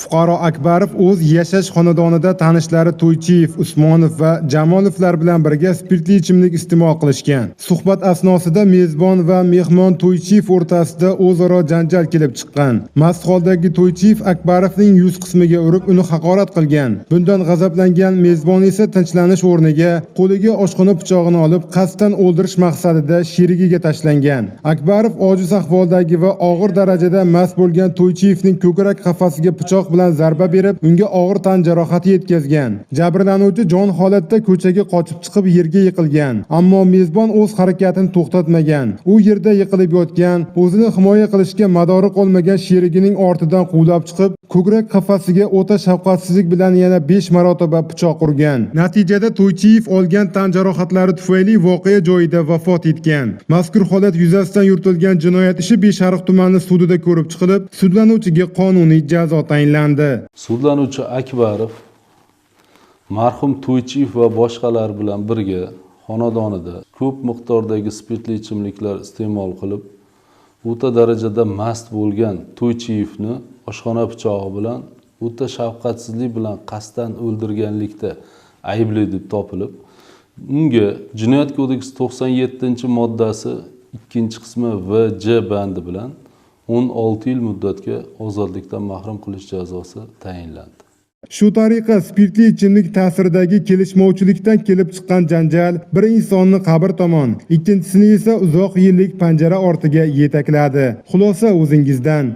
Fuqaro Akbarov o'z yashash xonadonida tanishlari To'ychiyev, Usmonov va Jamolovlar bilan birga spirtli ichimlik iste'mol qilishgan. Suhbat asnosida mezbon va mehmon To'ychiyev o'rtasida o'zaro janjal kelib chiqqan. Mast holdagi To'ychiyev Akbarovning yuz qismiga urib, uni haqorat qilgan. Bundan g'azablangan mezbon esa tinchlanish o'rniga qo'liga oshxona pichog'ini olib, qasddan o'ldirish maqsadida sherigiga tashlangan. Akbarov ojiz ahvoldagi va og'ir darajada mast bo'lgan To'ychiyevning ko'krak qafasiga pichoq bilan zarba berib, unga og'ir tan jarohati yetkazgan. Jabrlanuvchi jon holatda ko'chaga qochib chiqib yerga yiqilgan. Ammo mezbon o'z harakatini to'xtatmagan. U yerda yiqilib yotgan, o'zini himoya qilishga madori qolmagan sherigining ortidan quvlab chiqib, ko'krak qafasiga o'ta shafqatsizlik bilan yana 5 marotaba pichoq urgan. Natijada To'ychiyev olgan tan jarohatlari tufayli voqea joyida vafot etgan. Mazkur holat yuzasidan yuritilgan jinoyat ishi Beshariq tumani sudida ko'rib chiqilib, sudlanuvchiga qonuniy jazo tayinlandi. Sudlanuvchi Akbarov marhum To'ychiyev va boshqalar bilan birga xonadonida ko'p miqdordagi spirtli ichimliklar iste'mol qilib, o'ta darajada mast bo'lgan To'ychiyevni oshxona pichog'i bilan o'ta shafqatsizlik bilan qasddan o'ldirganlikda aybli deb topilib, unga Jinoyat kodeksi 97-moddasi 2-qismi VJ bandi bilan 16 yil muddatga ozodlikdan mahrum qilish jazosi tayinlandi. Shu tariqa spirtli ichimlik ta'siridagi kelishmovchilikdan kelib chiqqan janjal bir insonni qabr tomon, ikkinchisini esa uzoq yillik panjara ortiga yetakladi. Xulosa o'zingizdan.